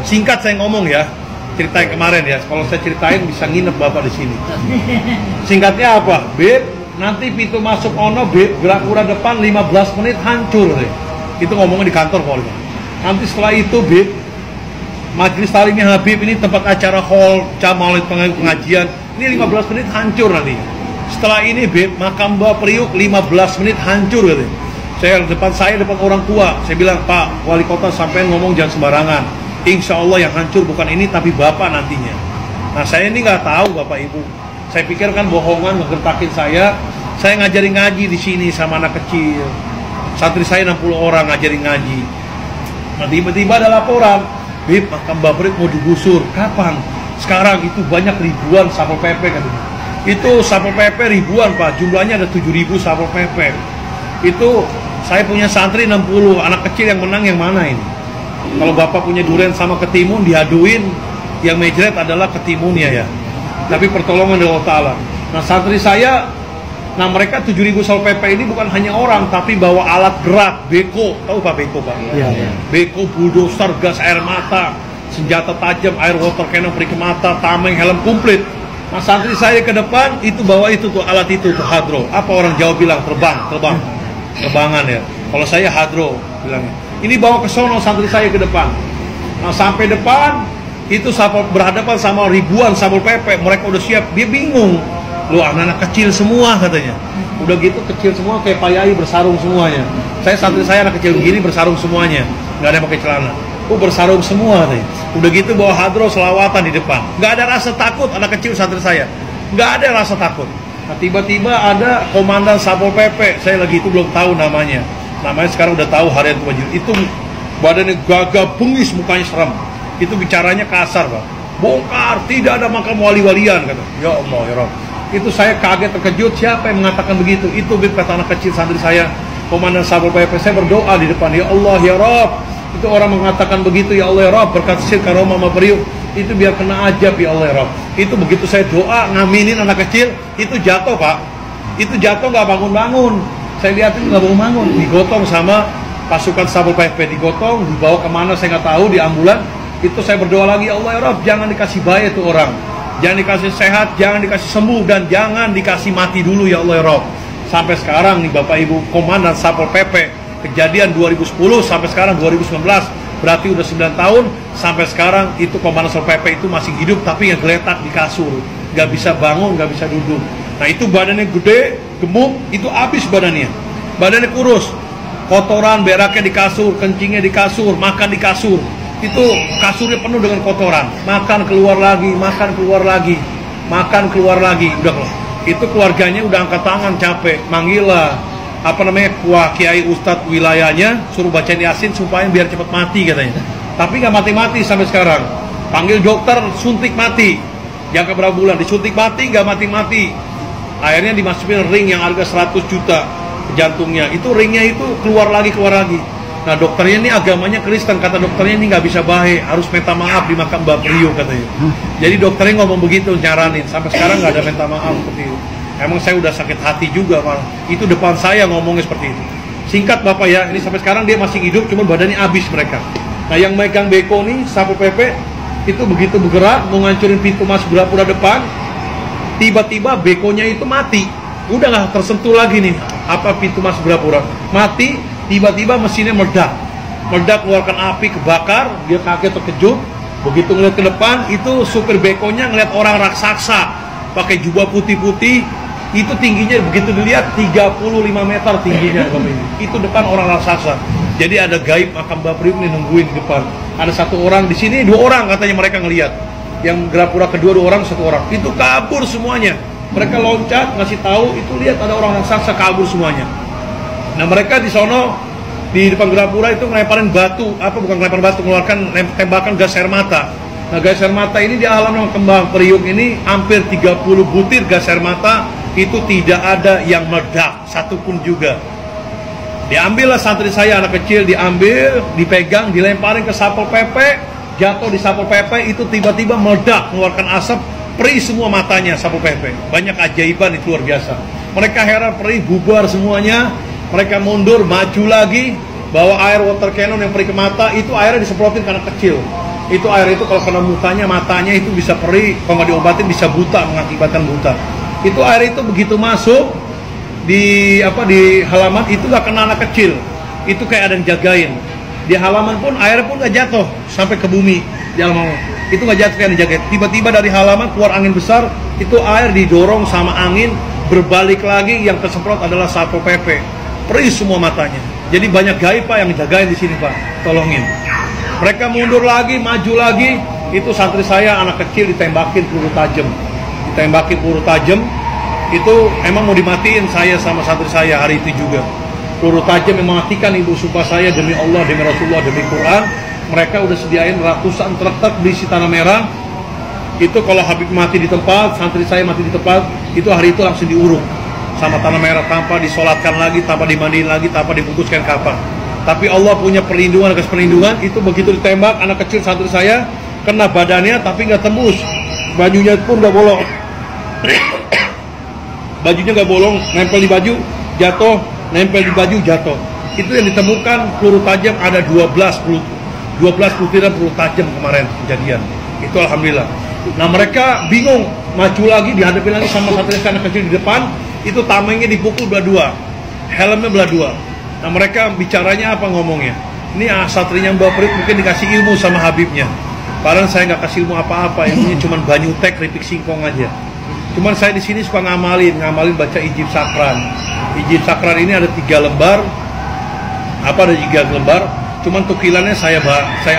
Singkat saya ngomong ya, cerita yang kemarin ya. Kalau saya ceritain bisa nginep bapak di sini. Singkatnya apa? Beb, nanti pintu masuk ono Beb, Grapura depan 15 menit hancur deh. Itu ngomongnya di kantor pokoknya. Nanti setelah itu Beb, Majelis Taklimnya Habib ini tempat acara hall, maulid pengajian. Ini 15 menit hancur nanti. Setelah ini Beb, makam Mbak Priuk 15 menit hancur gitu. Saya depan orang tua, saya bilang, Pak Wali Kota sampai ngomong jangan sembarangan. Insya Allah yang hancur bukan ini tapi Bapak nantinya. Nah saya ini nggak tahu Bapak Ibu. Saya pikir kan bohongan ngegertakin saya. Saya ngajarin ngaji di sini sama anak kecil. Santri saya 60 orang ngajarin ngaji. Nah tiba-tiba ada laporan, Beb, makam Mbak Priuk mau digusur. Kapan? Sekarang itu banyak ribuan Satpol PP katanya. Itu Satpol PP ribuan Pak, jumlahnya ada 7.000 Satpol PP. Itu saya punya santri 60, anak kecil yang menang yang mana ini? Kalau Bapak punya durian sama ketimun diaduin, yang mejret adalah ketimunnya ya. Tapi pertolongan dari Allah Ta'ala. Nah santri saya, nah mereka 7.000 Satpol PP ini bukan hanya orang, tapi bawa alat berat, beko. Tahu Pak beko Pak? Iya. Beko, bulldozer, gas air mata, senjata tajam, air water cannon, perik mata, tameng, helm komplit. Nah santri saya ke depan itu bawa itu tuh alat itu tuh hadro. Apa orang Jawa bilang terbangan ya. Kalau saya hadro bilangnya. Ini bawa ke sono santri saya ke depan. Nah sampai depan itu berhadapan sama ribuan Satpol PP. Mereka udah siap. Dia bingung. Loh anak-anak kecil semua katanya. Udah gitu kecil semua kayak Pak Yai bersarung semuanya. Santri saya anak kecil begini bersarung semuanya. Nggak ada yang pakai celana. Bersarung semua katanya. Udah gitu bawa hadro selawatan di depan. Nggak ada rasa takut anak kecil santri saya. Nggak ada rasa takut. Nah tiba-tiba ada komandan Satpol PP. Saya lagi itu belum tahu namanya. Namanya sekarang udah tahu harian Tuwajil. Itu badannya gagah bengis, mukanya serem. Itu bicaranya kasar Pak. Bongkar, tidak ada makam wali-walian kata. Ya Allah ya Rabb. Itu saya kaget terkejut. Siapa yang mengatakan begitu? Itu kata anak kecil santri saya. Komandan Satpol PP. Saya berdoa di depan. Ya Allah ya Rabb. Itu orang mengatakan begitu. Ya Allah ya Rabb. Berkat sir karomah Mbak Priuk. Itu biar kena ajab ya Allah ya Rabb. Itu begitu saya doa ngaminin anak kecil, itu jatuh Pak. Itu jatuh nggak bangun-bangun. Saya lihat itu nggak bangun-bangun. Digotong sama pasukan Satpol PP, digotong, dibawa kemana saya nggak tahu, di ambulan. Itu saya berdoa lagi, ya Allah ya Rabb, jangan dikasih bahaya tuh orang. Jangan dikasih sehat, jangan dikasih sembuh, dan jangan dikasih mati dulu ya Allah ya Rabb. Sampai sekarang nih Bapak Ibu, komandan Satpol PP, kejadian 2010 sampai sekarang 2019. Berarti udah 9 tahun, sampai sekarang itu komandan Satpol PP itu masih hidup, tapi yang geletak di kasur, nggak bisa bangun, nggak bisa duduk. Nah itu badannya gede, gemuk, itu habis badannya kurus, kotoran, beraknya di kasur, kencingnya di kasur, makan di kasur, itu kasurnya penuh dengan kotoran, makan keluar lagi, udah loh. Itu keluarganya udah angkat tangan capek, manggil lah Kiai Ustadz wilayahnya, suruh bacain Yasin supaya biar cepat mati katanya. Tapi nggak mati-mati sampai sekarang. Panggil dokter, suntik mati. Jangka berapa bulan, disuntik mati, nggak mati-mati. Akhirnya dimasukin ring yang harga 100 juta jantungnya. Itu ringnya itu keluar lagi. Nah dokternya ini agamanya Kristen, kata dokternya ini nggak bisa baik, harus minta maaf di makam Mbak Priuk katanya. Jadi dokternya ngomong begitu, nyaranin. Sampai sekarang nggak ada minta maaf seperti itu. Emang saya udah sakit hati juga malah. Itu depan saya ngomongnya seperti itu. Singkat Bapak ya, ini sampai sekarang dia masih hidup, cuma badannya habis mereka. Nah yang megang beko nih, Satpol PP, itu begitu bergerak, mau ngancurin pintu masuk Grapura depan, tiba-tiba bekonya itu mati. Udah nggak tersentuh lagi nih, pintu masuk Grapura. Mati, tiba-tiba mesinnya meledak, keluarkan api, kebakar, dia kaget terkejut. Begitu ngeliat ke depan, itu supir bekonya ngeliat orang raksasa, pakai jubah putih-putih, itu tingginya begitu dilihat 35 meter tingginya Bapak ini. Itu depan orang raksasa. Jadi ada gaib makam Mbak Priuk nih nungguin di depan. Ada satu orang di sini, 2 orang katanya mereka ngelihat. Yang Grapura kedua 2 orang, 1 orang. Itu kabur semuanya. Mereka loncat ngasih tahu, itu lihat ada orang raksasa kabur semuanya. Nah mereka di sono di depan Grapura itu ngelemparin batu, mengeluarkan tembakan gas air mata. Nah gas air mata ini di alam kembang Priuk ini hampir 30 butir gas air mata, itu tidak ada yang meledak satupun juga. Diambillah santri saya anak kecil, diambil, dipegang, dilemparin ke Satpol PP, jatuh di Satpol PP, itu tiba-tiba meledak, mengeluarkan asap, perih semua matanya Satpol PP. Banyak keajaiban itu luar biasa. Mereka heran, perih, bubar semuanya. Mereka mundur, maju lagi, bawa air water cannon yang perih ke mata, itu airnya disemprotin ke anak kecil. Itu air itu kalau kena mukanya, matanya itu bisa perih, kalau nggak diobatin bisa buta, mengakibatkan buta. Itu air itu begitu masuk di halaman itu nggak kena anak kecil, itu kayak ada yang jagain. Di halaman pun air pun nggak jatuh sampai ke bumi, jangan mau. Itu nggak jatuh, kayak dijagain. Tiba-tiba dari halaman keluar angin besar, itu air didorong sama angin berbalik lagi, yang kesemprot adalah Satpol PP. Perih semua matanya. Jadi banyak gaib Pak yang jagain di sini Pak, tolongin. Mereka mundur lagi, maju lagi, itu santri saya anak kecil ditembakin peluru tajam. Ditembakin peluru tajam, itu emang mau dimatiin saya sama santri saya hari itu juga. Peluru tajam yang mematikan, ibu sumpah saya demi Allah, demi Rasulullah, demi Quran. Mereka udah sediain ratusan truk berisi tanah merah. Itu kalau Habib mati di tempat, santri saya mati di tempat, itu hari itu langsung diuruk sama tanah merah, tanpa disolatkan lagi, tanpa dimandiin lagi, tanpa dibungkuskan kafan. Tapi Allah punya perlindungan atas perlindungan. Itu begitu ditembak, anak kecil santri saya kena badannya tapi nggak tembus, bajunya pun nggak bolong. Bajunya nggak bolong, nempel di baju jatuh, nempel di baju jatuh. Itu yang ditemukan peluru tajam ada 12 butiran peluru tajam kemarin kejadian. Itu alhamdulillah. Nah mereka bingung, maju lagi, dihadapi lagi sama santri anak kecil di depan. Itu tamengnya dipukul belah dua, helmnya belah dua. Nah mereka bicaranya apa ngomongnya? Ini satrinya Mbak Prit mungkin dikasih ilmu sama Habibnya. Padahal saya nggak kasih ilmu apa-apa, ilmunya cuma banyutek, keripik singkong aja. Cuman saya di sini suka ngamalin baca Ijib Sakran. Ijib Sakran ini ada 3 lembar, ada 3 lembar. Cuman tukilannya saya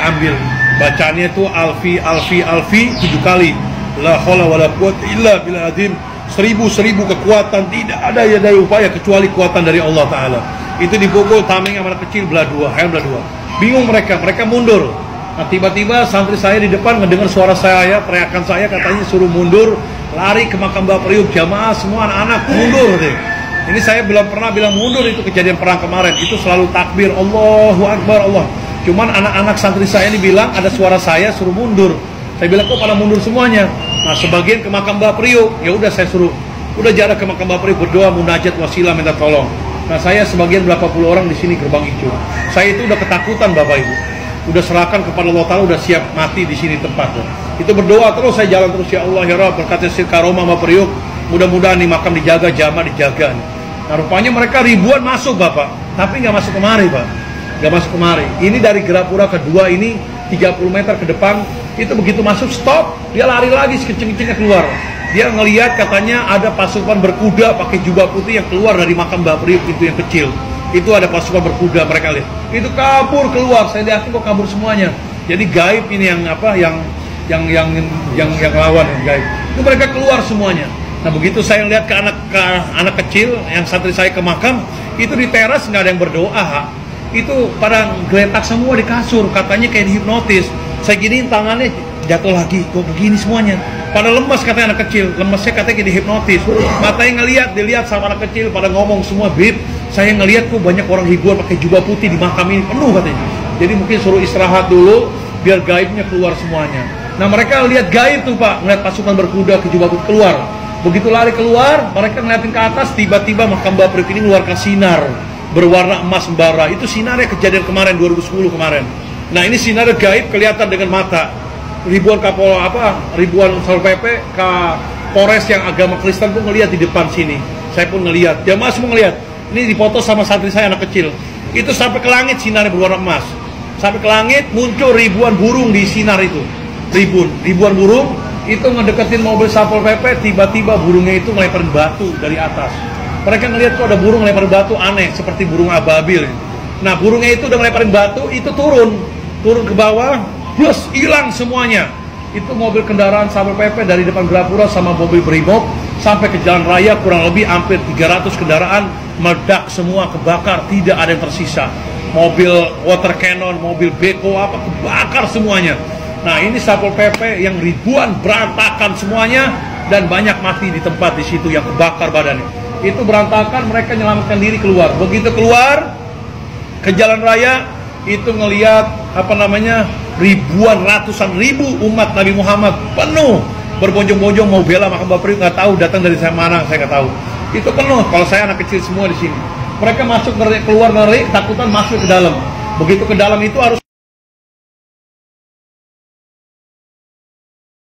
ambil. Bacaannya itu alfi 7 kali. La haula wala quwwata illa billah azim. 1000 kekuatan, tidak ada daya upaya kecuali kuatan dari Allah Ta'ala. Itu dipukul tameng anak kecil belah dua, helm belah dua. Bingung mereka mundur. Nah tiba-tiba santri saya di depan mendengar suara saya, teriakan saya, katanya suruh mundur, lari ke makam Mbak Priuk, jamaah semua anak-anak mundur deh. Ini saya belum pernah bilang mundur, itu kejadian perang kemarin, itu selalu takbir, Allahu Akbar, Allah. Cuman anak-anak santri saya ini bilang ada suara saya suruh mundur. Saya bilang kok pada mundur semuanya. Nah sebagian ke makam Mbak Priuk, ya udah saya suruh, udah jarak ke makam Mbak Priuk, berdoa, munajat, wasilah, minta tolong. Nah saya sebagian berapa puluh orang di sini gerbang hijau. Saya itu udah ketakutan Bapak Ibu, udah serahkan kepada Allah Ta'ala, udah siap mati di sini tempatnya. Itu berdoa terus, saya jalan terus, ya Allah ya Rabb, berkat sir karomah Mbak Priuk, mudah-mudahan nih makam dijaga, jamaah dijaga. Nah rupanya mereka ribuan masuk Bapak, tapi nggak masuk kemari Pak, nggak masuk kemari. Ini dari Gerapura kedua ini 30 meter ke depan, itu begitu masuk stop, dia lari lagi sekecil-kecilnya keluar. Dia ngelihat katanya ada pasukan berkuda pakai jubah putih yang keluar dari makam Mbak Priuk, pintu yang kecil. Itu ada pasukan berkuda, mereka lihat. Itu kabur keluar, saya lihat kok kabur semuanya. Jadi gaib ini yang lawan yang gaib. Itu mereka keluar semuanya. Nah begitu saya lihat ke anak kecil yang santri saya ke makam, itu di teras nggak ada yang berdoa. Itu pada geletak semua di kasur, katanya kayak dihipnotis. Saya giniin tangannya jatuh lagi, kok begini semuanya. Pada lemas katanya anak kecil, lemesnya katanya kayak dihipnotis. Matanya dilihat sama anak kecil, pada ngomong semua, Bib, saya ngelihat kok banyak orang ribuan pakai jubah putih di makam ini, penuh katanya. Jadi mungkin suruh istirahat dulu, biar gaibnya keluar semuanya. Nah mereka lihat gaib tuh Pak, ngeliat pasukan berkuda ke jubah putih keluar. Begitu lari keluar, mereka ngeliatin ke atas, tiba-tiba makam Mbak Priuk ini mengeluarkan sinar berwarna emas membara. Itu sinarnya kejadian kemarin 2010 kemarin. Nah ini sinar gaib kelihatan dengan mata. Ribuan ribuan Satpol PP, Polres yang agama Kristen pun ngelihat di depan sini. Saya pun ngelihat, jamaah semua ngelihat. Ini dipoto sama santri saya anak kecil. Itu sampai ke langit sinarnya berwarna emas. Sampai ke langit muncul ribuan burung di sinar itu. Ribuan burung itu ngedeketin mobil Satpol PP, tiba-tiba burungnya itu ngelemparin batu dari atas. Mereka ngelihat kok ada burung ngelemparin batu aneh seperti burung ababil. Nah, burungnya itu udah ngelemparin batu, itu turun ke bawah, plus hilang semuanya. Itu mobil kendaraan Satpol PP dari depan Gerapura sama mobil Brimob sampai ke jalan raya, kurang lebih hampir 300 kendaraan meledak semua, kebakar, tidak ada yang tersisa. Mobil water cannon, mobil beko kebakar semuanya. Nah ini Satpol PP yang ribuan berantakan semuanya dan banyak mati di tempat di situ yang kebakar badannya. Itu berantakan, mereka menyelamatkan diri keluar. Begitu keluar ke jalan raya itu ngelihat ribuan, ratusan ribu umat Nabi Muhammad penuh berbonjong-bonjong mau bela makam Mbak Priuk, nggak tahu datang dari mana, saya nggak tahu. Itu penuh. Kalau saya anak kecil semua di sini. Mereka masuk keluar ngeri, takutan masuk ke dalam. Begitu ke dalam itu harus